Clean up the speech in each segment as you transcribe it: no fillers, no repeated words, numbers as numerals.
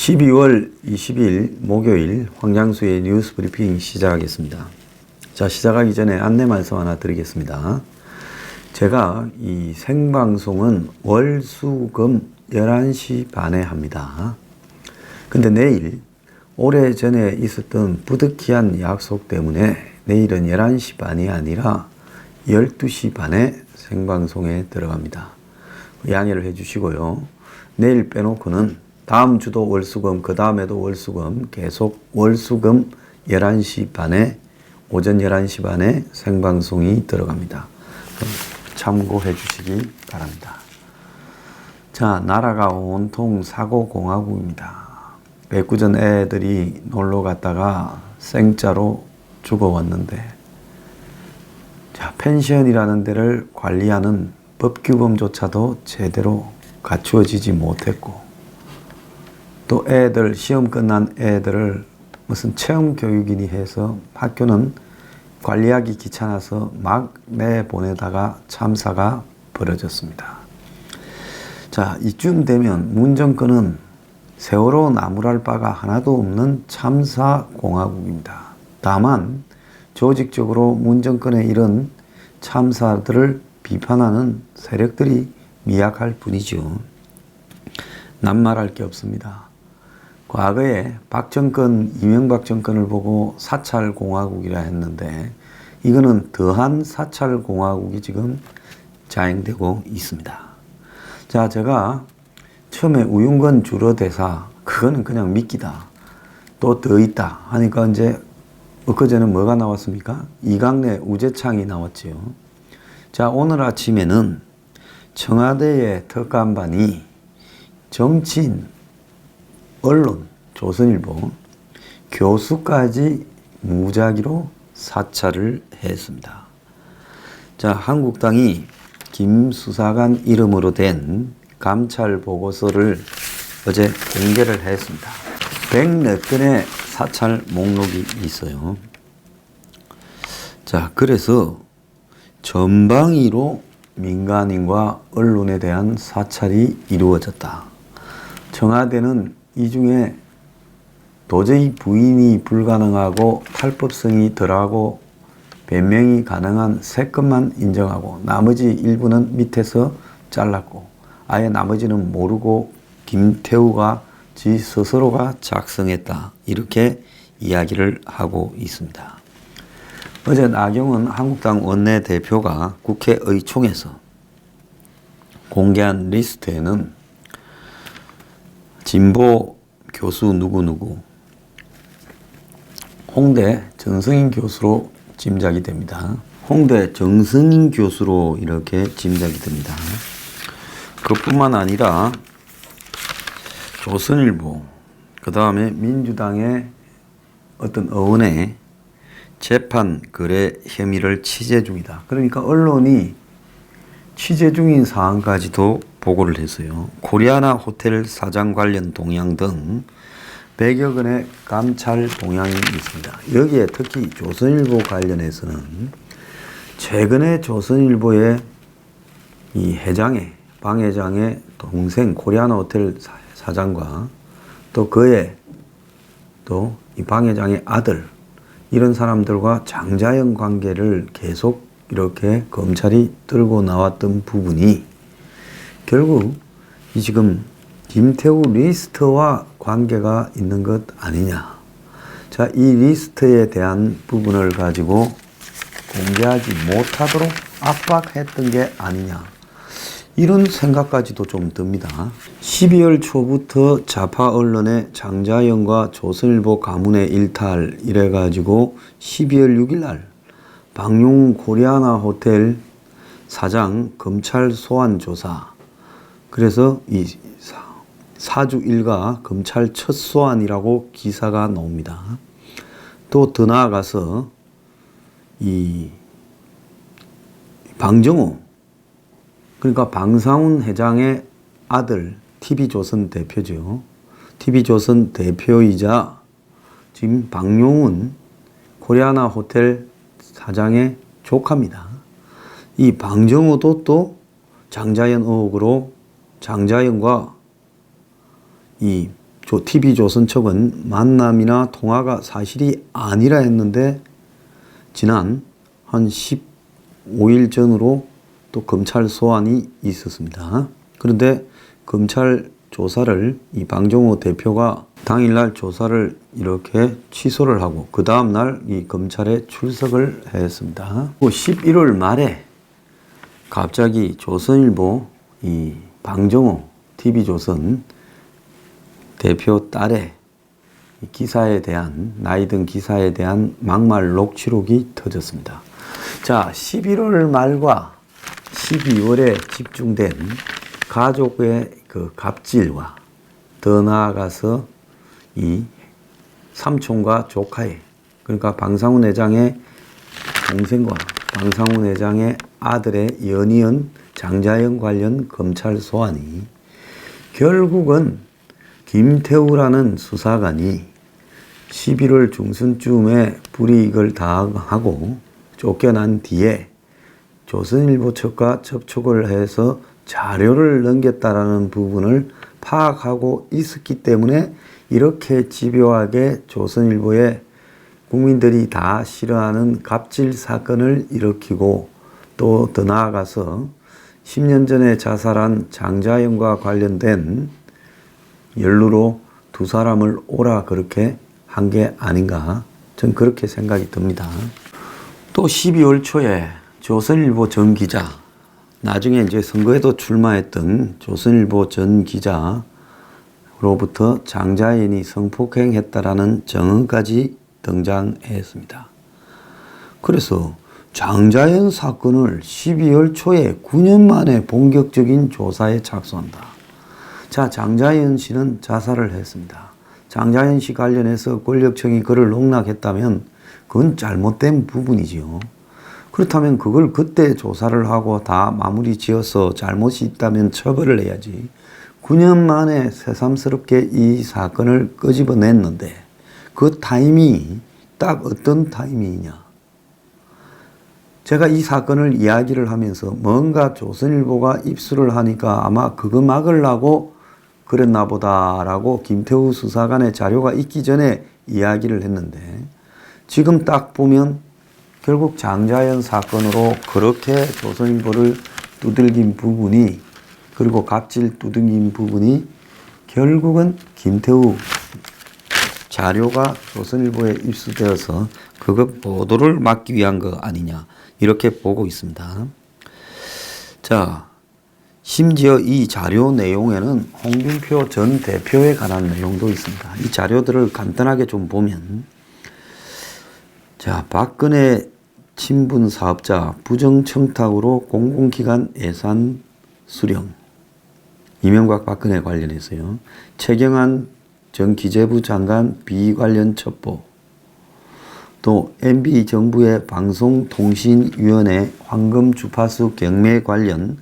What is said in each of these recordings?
12월 20일 목요일 황장수의 뉴스 브리핑 시작하겠습니다. 자, 시작하기 전에 안내 말씀 하나 드리겠습니다. 제가 이 생방송은 월, 수, 금 11시 반에 합니다. 근데 내일 오래전에 있었던 부득이한 약속 때문에 내일은 11시 반이 아니라 12시 반에 생방송에 들어갑니다. 양해를 해주시고요. 내일 빼놓고는 다음 주도 월수금, 그 다음에도 월수금, 계속 월수금 11시 반에, 오전 11시 반에 생방송이 들어갑니다. 참고해 주시기 바랍니다. 자, 나라가 온통 사고공화국입니다. 백구전 애들이 놀러 갔다가 생짜로 죽어왔는데, 자, 펜션이라는 데를 관리하는 법규범조차도 제대로 갖추어지지 못했고, 또 애들, 시험 끝난 애들을 무슨 체험교육이니 해서 학교는 관리하기 귀찮아서 막 내보내다가 참사가 벌어졌습니다. 자, 이쯤 되면 문 정권은 세월호 나무랄 바가 하나도 없는 참사 공화국입니다. 다만 조직적으로 문 정권의 이런 참사들을 비판하는 세력들이 미약할 뿐이죠. 낱말할 게 없습니다. 과거에 박정권, 이명박 정권을 보고 사찰공화국이라 했는데 이거는 더한 사찰공화국이 지금 자행되고 있습니다. 자, 제가 처음에 우윤건 주로대사, 그거는 그냥 미끼다, 또 더 있다 하니까 이제 엊그제는 뭐가 나왔습니까? 이강래 우재창이 나왔지요. 자, 오늘 아침에는 청와대의 특감반이 정치인, 언론, 조선일보, 교수까지 무작위로 사찰을 했습니다. 자, 한국당이 김 수사관 이름으로 된 감찰 보고서를 어제 공개를 했습니다. 100몇 건의 사찰 목록이 있어요. 자, 그래서 전방위로 민간인과 언론에 대한 사찰이 이루어졌다. 청와대는 이 중에 도저히 부인이 불가능하고 탈법성이 덜하고 변명이 가능한 3건만 인정하고 나머지 일부는 밑에서 잘랐고 아예 나머지는 모르고 김태우가 지 스스로가 작성했다, 이렇게 이야기를 하고 있습니다. 어제 나경원 한국당 원내대표가 국회의총에서 공개한 리스트에는 진보 교수 누구누구, 홍대 정승인 교수로 짐작이 됩니다. 홍대 정승인 교수로 이렇게 짐작이 됩니다. 그뿐만 아니라 조선일보, 그 다음에 민주당의 어떤 의원의 재판 거래 혐의를 취재 중이다. 그러니까 언론이 취재 중인 사항까지도 보고를 했어요. 코리아나 호텔 사장 관련 동향 등 100여 건의 감찰 동향이 있습니다. 여기에 특히 조선일보 관련해서는 최근에 조선일보의 이 회장의, 방 회장의 동생 코리아나 호텔 사장과 또 그의 또 이 방 회장의 아들, 이런 사람들과 장자연 관계를 계속 이렇게 검찰이 들고 나왔던 부분이 결국 이 지금 김태우 리스트와 관계가 있는 것 아니냐. 자, 이 리스트에 대한 부분을 가지고 공개하지 못하도록 압박했던 게 아니냐, 이런 생각까지도 좀 듭니다. 12월 초부터 좌파 언론의 장자연과 조선일보 가문의 일탈 이래가지고 12월 6일 날 방용 코리아나 호텔 사장 검찰 소환 조사, 그래서 이 사주 일가 검찰 첫 소환이라고 기사가 나옵니다. 또 더 나아가서 이 방정호, 그러니까 방상훈 회장의 아들, TV조선 대표죠. TV조선 대표이자 지금 방용훈 코리아나 호텔 사장의 조카입니다. 이 방정호도 또 장자연 의혹으로 장자연과 이 TV조선 측은 만남이나 통화가 사실이 아니라 했는데 지난 한 15일 전으로 또 검찰 소환이 있었습니다. 그런데 검찰 조사를 이 방종호 대표가 당일날 조사를 이렇게 취소를 하고 그 다음날 이 검찰에 출석을 했습니다. 11월 말에 갑자기 조선일보 이 방종호 TV조선 대표 딸의 기사에 대한 나이 든 기사에 대한 막말 녹취록이 터졌습니다. 자, 11월 말과 12월에 집중된 가족의 그 갑질과 더 나아가서 이 삼촌과 조카의 그러니까 방상훈 회장의 동생과 방상훈 회장의 아들의 연이은 장자연 관련 검찰 소환이 결국은 김태우라는 수사관이 11월 중순쯤에 불이익을 당하고 쫓겨난 뒤에 조선일보 측과 접촉을 해서 자료를 넘겼다라는 부분을 파악하고 있었기 때문에 이렇게 집요하게 조선일보에 국민들이 다 싫어하는 갑질 사건을 일으키고 또 더 나아가서 10년 전에 자살한 장자연과 관련된 연루로 두 사람을 오라 그렇게 한 게 아닌가 전 그렇게 생각이 듭니다. 또 12월 초에 조선일보 전 기자 나중에 이제 선거에도 출마했던 조선일보 전 기자로부터 장자연이 성폭행했다라는 증언까지 등장했습니다. 그래서 장자연 사건을 12월 초에 9년 만에 본격적인 조사에 착수한다. 자, 장자연 씨는 자살을 했습니다. 장자연 씨 관련해서 권력청이 그를 농락했다면 그건 잘못된 부분이지요. 그렇다면 그걸 그때 조사를 하고 다 마무리 지어서 잘못이 있다면 처벌을 해야지. 9년 만에 새삼스럽게 이 사건을 끄집어냈는데 그 타이밍이 딱 어떤 타이밍이냐. 제가 이 사건을 이야기를 하면서 뭔가 조선일보가 입수를 하니까 아마 그거 막으려고 그랬나 보다라고 김태우 수사관의 자료가 있기 전에 이야기를 했는데 지금 딱 보면 결국 장자연 사건으로 그렇게 조선일보를 두들긴 부분이 그리고 갑질 두들긴 부분이 결국은 김태우 자료가 조선일보에 입수되어서 그거 보도를 막기 위한 거 아니냐 이렇게 보고 있습니다. 자, 심지어 이 자료 내용에는 홍준표 전 대표에 관한 내용도 있습니다. 이 자료들을 간단하게 좀 보면 자, 박근혜 친분 사업자 부정청탁으로 공공기관 예산 수령 이명박 박근혜 관련해서요. 최경환 전 기재부 장관 비위 관련 첩보 또 MB 정부의 방송통신위원회 황금 주파수 경매 관련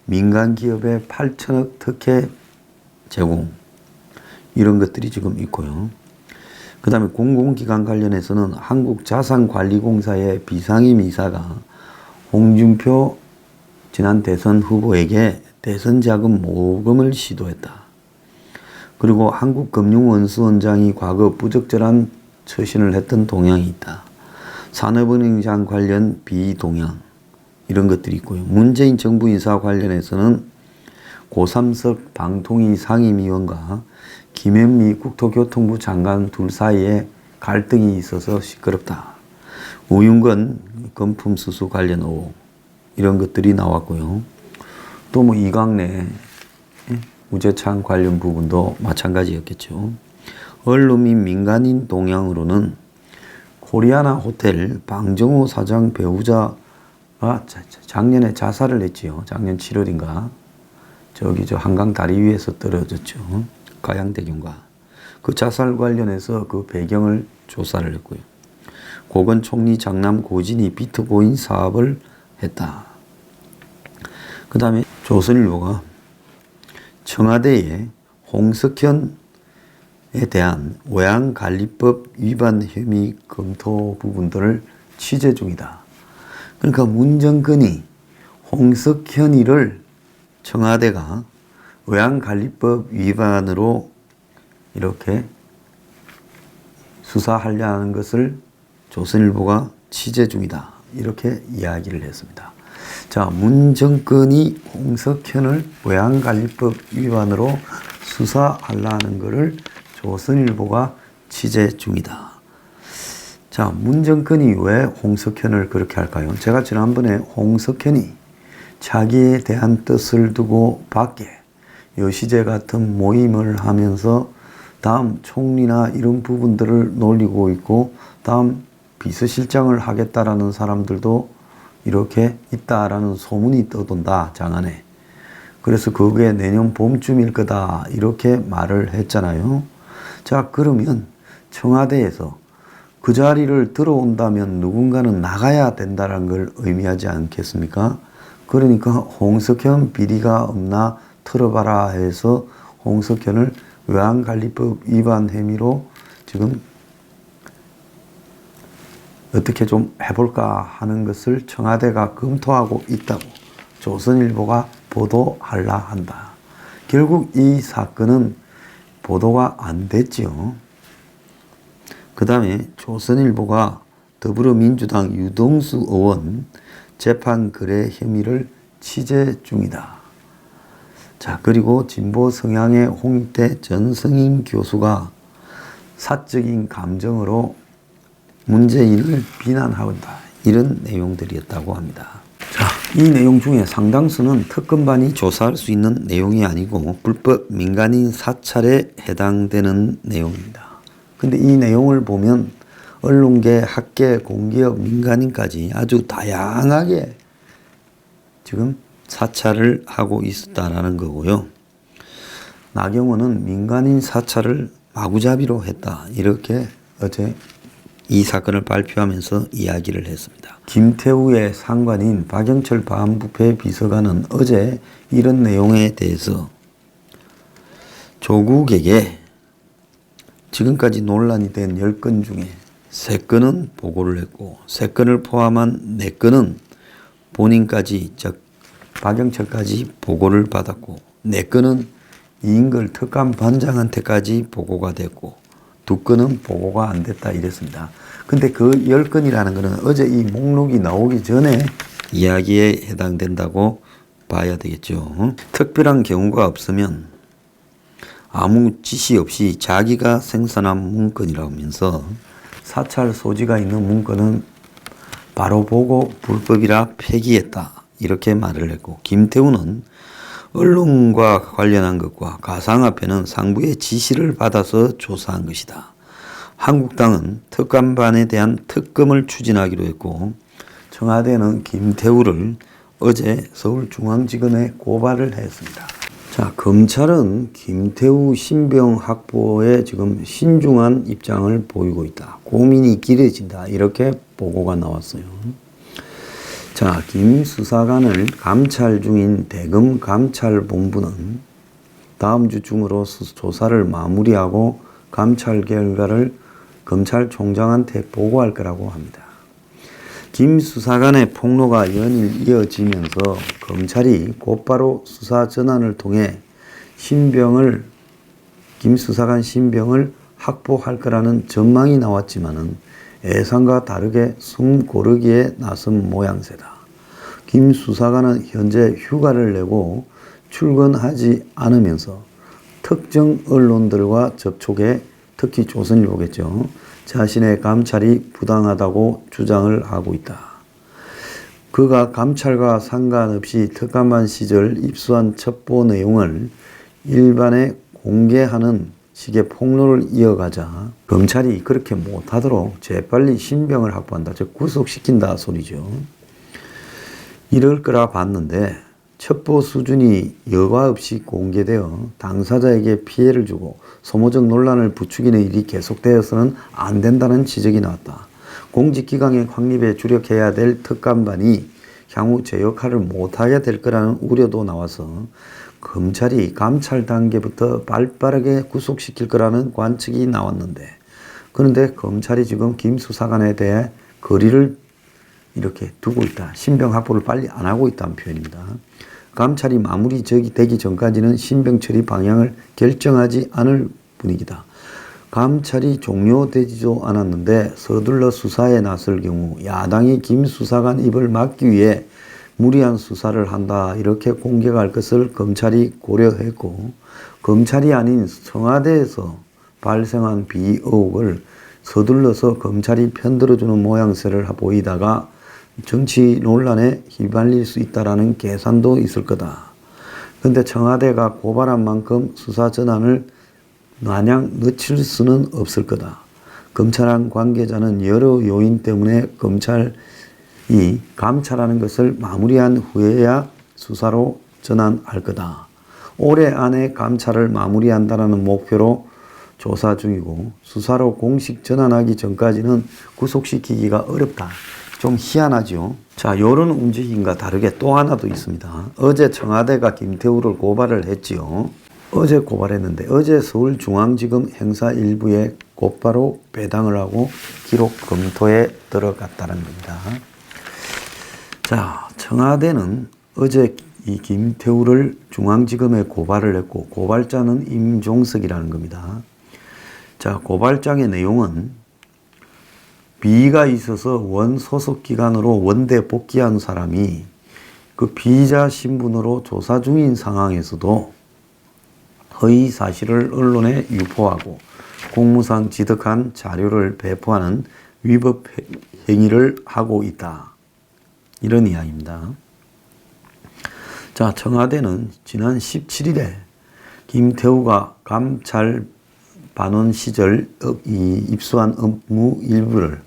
민간 기업의 8천억 특혜 제공 이런 것들이 지금 있고요. 그 다음에 공공기관 관련해서는 한국자산관리공사의 비상임 이사가 홍준표 지난 대선 후보에게 대선 자금 모금을 시도했다. 그리고 한국금융원수원장이 과거 부적절한 처신을 했던 동향이 있다. 산업은행장 관련 비동향 이런 것들이 있고요. 문재인 정부 인사 관련해서는 고삼석 방통위 상임위원과 김현미 국토교통부 장관 둘 사이에 갈등이 있어서 시끄럽다. 우윤건 금품수수 관련 의혹 이런 것들이 나왔고요. 또 뭐 이광래 우재창 관련 부분도 마찬가지였겠죠. 언론 및 민간인 동향으로는 코리아나 호텔 방정호 사장 배우자가 작년에 자살을 했지요. 작년 7월인가. 저기 저 한강 다리 위에서 떨어졌죠. 가양대교가. 그 자살 관련해서 그 배경을 조사를 했고요. 고건 총리 장남 고진이 비트코인 사업을 했다. 그 다음에 조선일보가 청와대에 홍석현에 대한 외양관리법 위반 혐의 검토 부분들을 취재 중이다. 그러니까 문정근이 홍석현이를 청와대가 외양관리법 위반으로 이렇게 수사하려는 것을 조선일보가 취재 중이다. 이렇게 이야기를 했습니다. 자, 문 정권이 홍석현을 외환관리법 위반으로 수사하려는 것을 조선일보가 취재 중이다. 자, 문 정권이 왜 홍석현을 그렇게 할까요? 제가 지난번에 홍석현이 자기에 대한 뜻을 두고 밖에 여시제 같은 모임을 하면서 다음 총리나 이런 부분들을 놀리고 있고 다음 비서실장을 하겠다라는 사람들도 이렇게 있다라는 소문이 떠돈다, 장안에. 그래서 그게 내년 봄쯤일 거다 이렇게 말을 했잖아요. 자, 그러면 청와대에서 그 자리를 들어온다면 누군가는 나가야 된다는 걸 의미하지 않겠습니까? 그러니까 홍석현 비리가 없나 털어봐라 해서 홍석현을 외환관리법 위반 혐의로 지금 어떻게 좀 해볼까 하는 것을 청와대가 검토하고 있다고 조선일보가 보도하려 한다. 결국 이 사건은 보도가 안 됐지요. 그 다음에 조선일보가 더불어민주당 유동수 의원 재판 거래 혐의를 취재 중이다. 자, 그리고 진보 성향의 홍익대 전성인 교수가 사적인 감정으로 문재인을 비난한다. 이런 내용들이었다고 합니다. 자, 이 내용 중에 상당수는 특검반이 조사할 수 있는 내용이 아니고 불법 민간인 사찰에 해당되는 내용입니다. 근데 이 내용을 보면 언론계, 학계, 공기업, 민간인까지 아주 다양하게 지금 사찰을 하고 있었다라는 거고요. 나경원은 민간인 사찰을 마구잡이로 했다. 이렇게 어제 이 사건을 발표하면서 이야기를 했습니다. 김태우의 상관인 박영철 반부패 비서관은 어제 이런 내용에 대해서 조국에게 지금까지 논란이 된 10건 중에 3건은 보고를 했고 3건을 포함한 4건은 본인까지 즉 박영철까지 보고를 받았고 4건은 이인걸 특감반장한테까지 보고가 됐고 2건은 보고가 안 됐다 이랬습니다. 근데 그 10건이라는 것은 어제 이 목록이 나오기 전에 이야기에 해당된다고 봐야 되겠죠. 특별한 경우가 없으면 아무 지시 없이 자기가 생산한 문건이라고 하면서 사찰 소지가 있는 문건은 바로 보고 불법이라 폐기했다. 이렇게 말을 했고 김태우는 언론과 관련한 것과 가상화폐는 상부의 지시를 받아서 조사한 것이다. 한국당은 특감반에 대한 특검을 추진하기로 했고 청와대는 김태우를 어제 서울중앙지검에 고발을 했습니다. 자, 검찰은 김태우 신병 확보에 지금 신중한 입장을 보이고 있다. 고민이 길어진다. 이렇게 보고가 나왔어요. 자, 김 수사관을 감찰 중인 대검 감찰본부는 다음 주 중으로 조사를 마무리하고 감찰 결과를 검찰총장한테 보고할 거라고 합니다. 김 수사관의 폭로가 연일 이어지면서 검찰이 곧바로 수사 전환을 통해 김 수사관 신병을 확보할 거라는 전망이 나왔지만은 예상과 다르게 숨 고르기에 나선 모양새다. 김 수사관은 현재 휴가를 내고 출근하지 않으면서 특정 언론들과 접촉에 특히 조선일보겠죠. 자신의 감찰이 부당하다고 주장을 하고 있다. 그가 감찰과 상관없이 특감반 시절 입수한 첩보 내용을 일반에 공개하는 식의 폭로를 이어가자 검찰이 그렇게 못하도록 재빨리 신병을 확보한다. 즉 구속시킨다 소리죠. 이럴 거라 봤는데 첩보 수준이 여과 없이 공개되어 당사자에게 피해를 주고 소모적 논란을 부추기는 일이 계속되어서는 안 된다는 지적이 나왔다. 공직기강의 확립에 주력해야 될 특감반이 향후 제 역할을 못하게 될 거라는 우려도 나와서 검찰이 감찰 단계부터 발빠르게 구속시킬 거라는 관측이 나왔는데 그런데 검찰이 지금 김 수사관에 대해 거리를 이렇게 두고 있다. 신병 확보를 빨리 안 하고 있다는 표현입니다. 감찰이 마무리되기 전까지는 신병 처리 방향을 결정하지 않을 분위기다. 감찰이 종료되지도 않았는데 서둘러 수사에 나설 경우 야당이 김 수사관 입을 막기 위해 무리한 수사를 한다 이렇게 공격할 것을 검찰이 고려했고, 검찰이 아닌 청와대에서 발생한 비의혹을 서둘러서 검찰이 편들어주는 모양새를 보이다가 정치 논란에 휘말릴 수 있다라는 계산도 있을 거다. 그런데 청와대가 고발한 만큼 수사 전환을 마냥 늦출 수는 없을 거다. 검찰한 관계자는 여러 요인 때문에 검찰이 감찰하는 것을 마무리한 후에야 수사로 전환할 거다. 올해 안에 감찰을 마무리한다는 목표로 조사 중이고 수사로 공식 전환하기 전까지는 구속시키기가 어렵다. 좀 희한하죠. 자, 이런 움직임과 다르게 또 하나 더 있습니다. 어제 청와대가 김태우를 고발을 했지요. 어제 고발했는데 어제 서울중앙지검 행사 일부에 곧바로 배당을 하고 기록 검토에 들어갔다는 겁니다. 자, 청와대는 어제 이 김태우를 중앙지검에 고발을 했고 고발자는 임종석이라는 겁니다. 자, 고발장의 내용은 비위가 있어서 원 소속 기관으로 원대 복귀한 사람이 그 피의자 신분으로 조사 중인 상황에서도 허위 사실을 언론에 유포하고 공무상 지득한 자료를 배포하는 위법 행위를 하고 있다. 이런 이야기입니다. 자, 청와대는 지난 17일에 김태우가 감찰 반원 시절 입수한 업무 일부를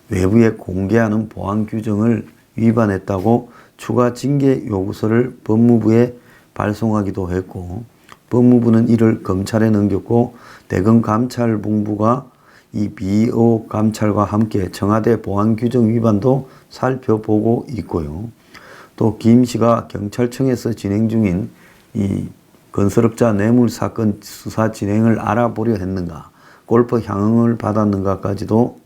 외부에 공개하는 보안 규정을 위반했다고 추가 징계 요구서를 법무부에 발송하기도 했고, 법무부는 이를 검찰에 넘겼고 대검감찰본부가 이 비의혹 감찰과 함께 청와대 보안 규정 위반도 살펴보고 있고요. 또 김 씨가 경찰청에서 진행 중인 이 건설업자 뇌물 사건 수사 진행을 알아보려 했는가, 골프 향응을 받았는가까지도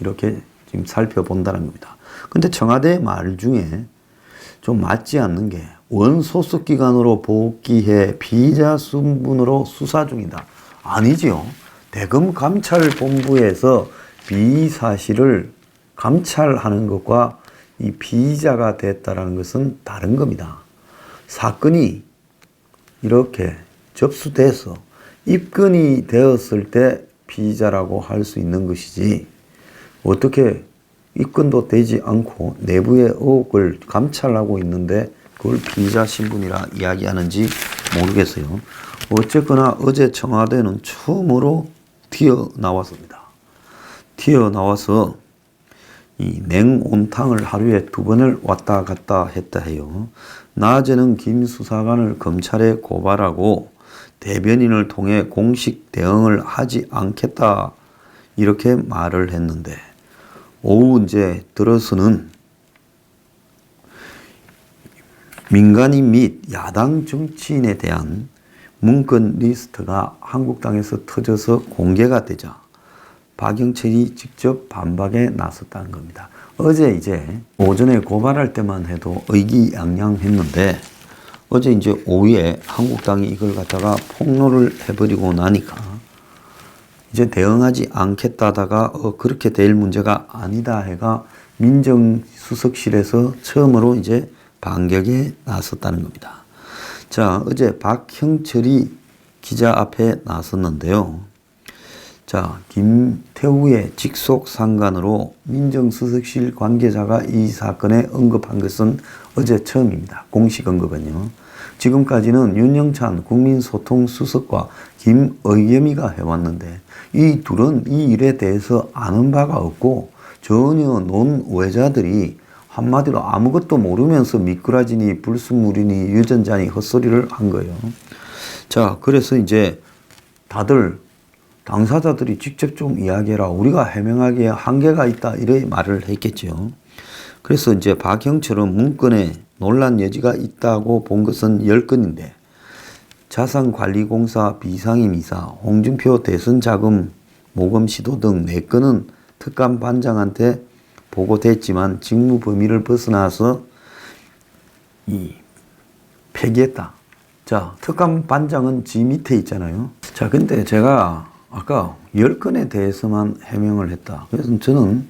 이렇게 지금 살펴본다는 겁니다. 근데 청와대 말 중에 좀 맞지 않는 게 원소속 기관으로 복귀해 피의자 신분으로 수사 중이다. 아니지요. 대검감찰본부에서 비의 사실을 감찰하는 것과 이 피의자가 됐다는 것은 다른 겁니다. 사건이 이렇게 접수돼서 입건이 되었을 때 피의자라고 할 수 있는 것이지, 어떻게 입건도 되지 않고 내부의 의혹을 감찰하고 있는데 그걸 피의자 신분이라 이야기하는지 모르겠어요. 어쨌거나 어제 청와대는 처음으로 튀어나왔습니다. 튀어나와서 이 냉온탕을 하루에 2번을 왔다 갔다 했다 해요. 낮에는 김 수사관을 검찰에 고발하고 대변인을 통해 공식 대응을 하지 않겠다 이렇게 말을 했는데, 오후 이제 들어서는 민간인 및 야당 정치인에 대한 문건 리스트가 한국당에서 터져서 공개가 되자 박영철이 직접 반박에 나섰다는 겁니다. 어제 이제 오전에 고발할 때만 해도 의기양양했는데 어제 이제 오후에 한국당이 이걸 갖다가 폭로를 해버리고 나니까 이제 대응하지 않겠다다가 그렇게 될 문제가 아니다 해가 민정수석실에서 처음으로 이제 반격에 나섰다는 겁니다. 자, 어제 박형철이 기자 앞에 나섰는데요. 자, 김태우의 직속 상관으로 민정수석실 관계자가 이 사건에 언급한 것은 어제 처음입니다. 공식 언급은요. 지금까지는 윤영찬 국민소통수석과 김의겸이가 해왔는데 이 둘은 이 일에 대해서 아는 바가 없고 전혀 논외자들이 한마디로 아무것도 모르면서 미꾸라지니 불순물이니 유전자니 헛소리를 한 거예요. 자, 그래서 이제 다들 당사자들이 직접 좀 이야기해라. 우리가 해명하기에 한계가 있다. 이래 말을 했겠죠. 그래서 이제 박형철은 문건에 논란 여지가 있다고 본 것은 10건인데 자산관리공사 비상임 이사, 홍준표 대선 자금 모금 시도 등 4건은 특감 반장한테 보고됐지만 직무 범위를 벗어나서 폐기했다. 자, 특감 반장은 지 밑에 있잖아요. 자, 근데 제가 아까 10건에 대해서만 해명을 했다. 그래서 저는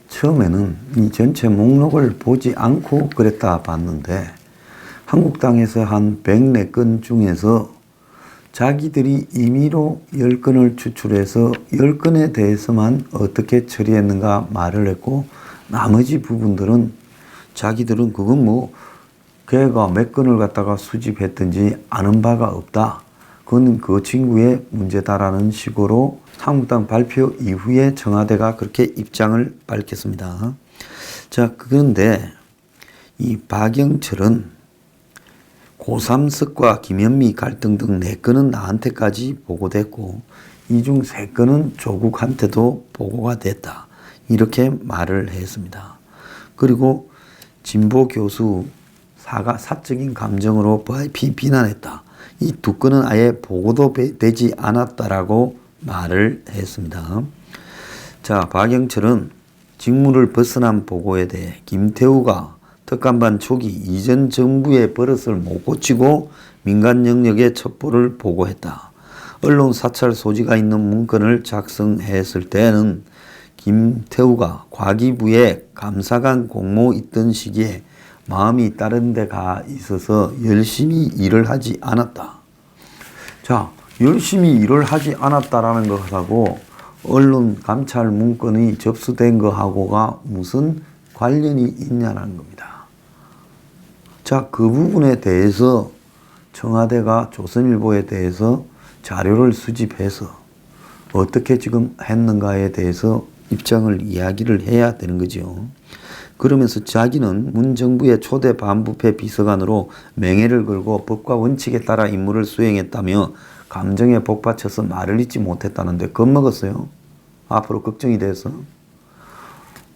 처음에는 이 전체 목록을 보지 않고 그랬다 봤는데, 한국당에서 한 104건 중에서 자기들이 임의로 10건을 추출해서 10건에 대해서만 어떻게 처리했는가 말을 했고, 나머지 부분들은 자기들은 그건 뭐 걔가 몇 건을 갖다가 수집했든지 아는 바가 없다. 그건 그 친구의 문제다라는 식으로 한국당 발표 이후에 청와대가 그렇게 입장을 밝혔습니다. 자, 그런데 이 박영철은 고삼석과 김현미 갈등 등 4건은 나한테까지 보고됐고, 이 중 3건은 조국한테도 보고가 됐다. 이렇게 말을 했습니다. 그리고 진보 교수 사적인 감정으로 비난했다. 이 2건은 아예 보고도 되지 않았다라고 말을 했습니다. 자, 박영철은 직무를 벗어난 보고에 대해 김태우가 특감반 초기 이전 정부의 버릇을 못 고치고 민간 영역의 첩보를 보고했다. 언론 사찰 소지가 있는 문건을 작성했을 때는 김태우가 과기부에 감사관 공모 있던 시기에 마음이 다른 데 가 있어서 열심히 일을 하지 않았다. 자, 열심히 일을 하지 않았다라는 것하고 언론 감찰 문건이 접수된 것하고가 무슨 관련이 있냐는 겁니다. 자, 그 부분에 대해서 청와대가 조선일보에 대해서 자료를 수집해서 어떻게 지금 했는가에 대해서 입장을 이야기를 해야 되는 거죠. 그러면서 자기는 문 정부의 초대 반부패 비서관으로 명예를 걸고 법과 원칙에 따라 임무를 수행했다며 감정에 복받쳐서 말을 잇지 못했다는데 겁먹었어요. 앞으로 걱정이 돼서.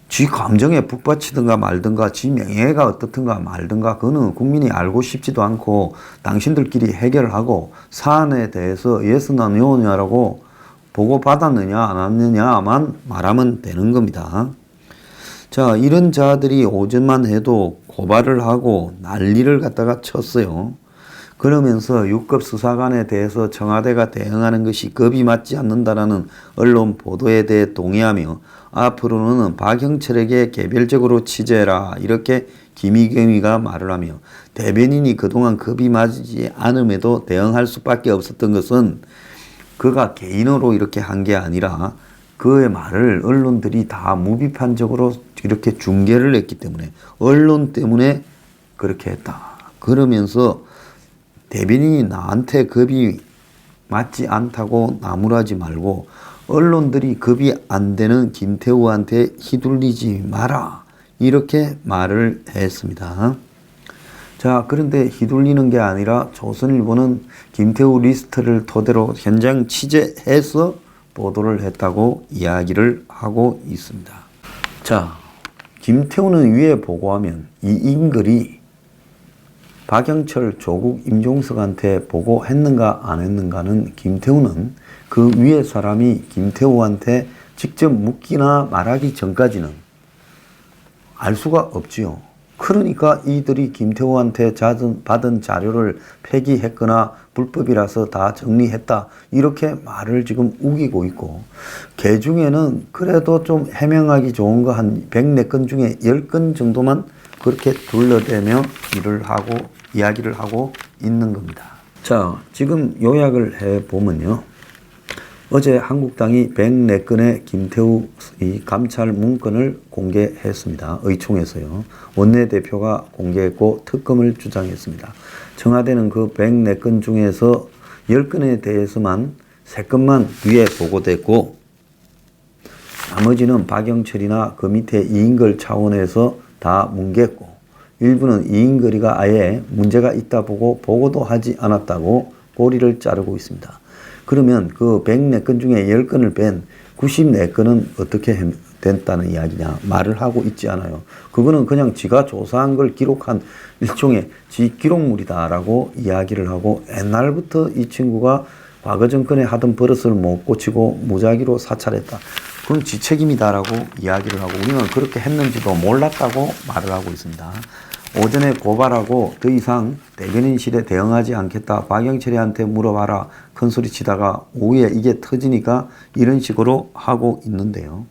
지 감정에 북받치든가 말든가 지 명예가 어떻든가 말든가 그거는 국민이 알고 싶지도 않고 당신들끼리 해결하고 사안에 대해서 예스나 노냐라고 보고받았느냐 안 왔느냐만 말하면 되는 겁니다. 자, 이런 자들이 오전만 해도 고발을 하고 난리를 갖다가 쳤어요. 그러면서 6급 수사관에 대해서 청와대가 대응하는 것이 겁이 맞지 않는다라는 언론 보도에 대해 동의하며 앞으로는 박형철에게 개별적으로 취재해라 이렇게 김의겸이가 말을 하며, 대변인이 그동안 겁이 맞지 않음에도 대응할 수밖에 없었던 것은 그가 개인으로 이렇게 한 게 아니라 그의 말을 언론들이 다 무비판적으로 이렇게 중계를 했기 때문에 언론 때문에 그렇게 했다. 그러면서 대변인이 나한테 겁이 맞지 않다고 나무라지 말고 언론들이 겁이 안 되는 김태우한테 휘둘리지 마라. 이렇게 말을 했습니다. 자, 그런데 휘둘리는 게 아니라 조선일보는 김태우 리스트를 토대로 현장 취재해서 보도를 했다고 이야기를 하고 있습니다. 자, 김태우는 위에 보고하면 이 인글이 박영철, 조국, 임종석한테 보고했는가 안 했는가는 김태우는 그 위에 사람이 김태우한테 직접 묻기나 말하기 전까지는 알 수가 없지요. 그러니까 이들이 김태우한테 받은 자료를 폐기했거나 불법이라서 다 정리했다 이렇게 말을 지금 우기고 있고, 그 중에는 그래도 좀 해명하기 좋은 거 한 104건 중에 10건 정도만 그렇게 둘러대며 이야기를 하고 있는 겁니다. 자, 지금 요약을 해보면요. 어제 한국당이 104건의 김태우 이 감찰 문건을 공개했습니다. 의총에서요. 원내대표가 공개했고 특검을 주장했습니다. 청와대는 그 104건 중에서 10건에 대해서만 3건만 뒤에 보고됐고, 나머지는 박영철이나 그 밑에 이인걸 차원에서 다 뭉갰고, 일부는 이인걸이가 아예 문제가 있다 보고 보고도 하지 않았다고 꼬리를 자르고 있습니다. 그러면 그 104건 중에 10건을 뺀 94건은 어떻게 됐다는 이야기냐 말을 하고 있지 않아요. 그거는 그냥 지가 조사한 걸 기록한 일종의 지 기록물이다라고 이야기를 하고, 옛날부터 이 친구가 과거 정권에 하던 버릇을 못 고치고 무작위로 사찰했다. 그건 지 책임이다라고 이야기를 하고, 우리는 그렇게 했는지도 몰랐다고 말을 하고 있습니다. 오전에 고발하고 더 이상 대변인실에 대응하지 않겠다. 박영철이한테 물어봐라. 큰소리 치다가 오후에 이게 터지니까 이런 식으로 하고 있는데요.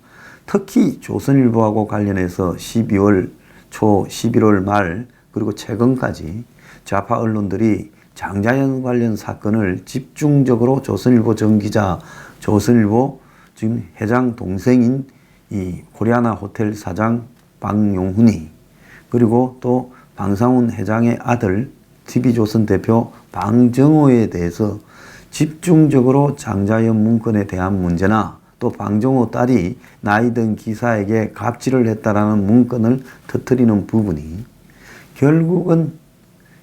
특히 조선일보하고 관련해서 12월 초, 11월 말 그리고 최근까지 좌파 언론들이 장자연 관련 사건을 집중적으로 조선일보 전기자, 조선일보 지금 회장 동생인 이 코리아나 호텔 사장 방용훈이 그리고 또 방상훈 회장의 아들 TV조선 대표 방정호에 대해서 집중적으로 장자연 문건에 대한 문제나 또 방정호 딸이 나이 든 기사에게 갑질을 했다라는 문건을 터뜨리는 부분이 결국은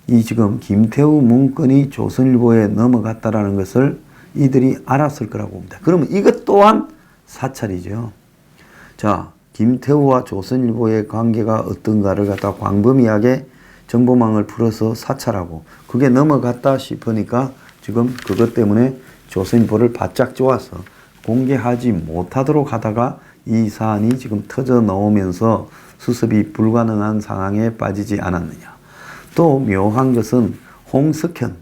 이 지금 김태우 문건이 조선일보에 넘어갔다라는 것을 이들이 알았을 거라고 봅니다. 그러면 이것 또한 사찰이죠. 자, 김태우와 조선일보의 관계가 어떤가를 갖다 광범위하게 정보망을 풀어서 사찰하고 그게 넘어갔다 싶으니까 지금 그것 때문에 조선일보를 바짝 쪼아서 공개하지 못하도록 하다가 이 사안이 지금 터져 나오면서 수습이 불가능한 상황에 빠지지 않았느냐. 또 묘한 것은 홍석현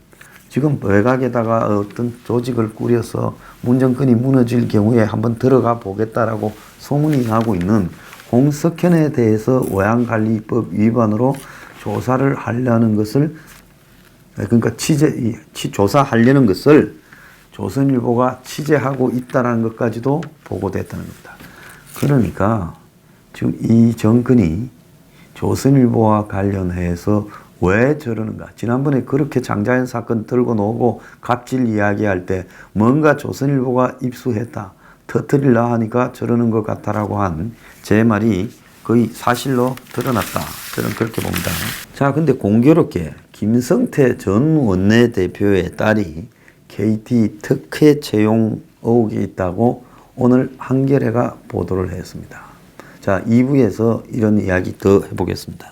지금 외곽에다가 어떤 조직을 꾸려서 문정권이 무너질 경우에 한번 들어가 보겠다라고 소문이 나고 있는 홍석현에 대해서 외환관리법 위반으로 조사를 하려는 것을 그러니까 조사하려는 것을 조선일보가 취재하고 있다는 것까지도 보고됐다는 겁니다. 그러니까 지금 이 정권이 조선일보와 관련해서 왜 저러는가? 지난번에 그렇게 장자연 사건 들고 나오고 갑질 이야기할 때 뭔가 조선일보가 입수했다. 터뜨리려 하니까 저러는 것 같다라고 한 제 말이 거의 사실로 드러났다. 저는 그렇게 봅니다. 자, 근데 공교롭게 김성태 전 원내대표의 딸이 KT 특혜 채용 의혹이 있다고 오늘 한겨레가 보도를 했습니다. 자, 2부에서 이런 이야기 더 해보겠습니다.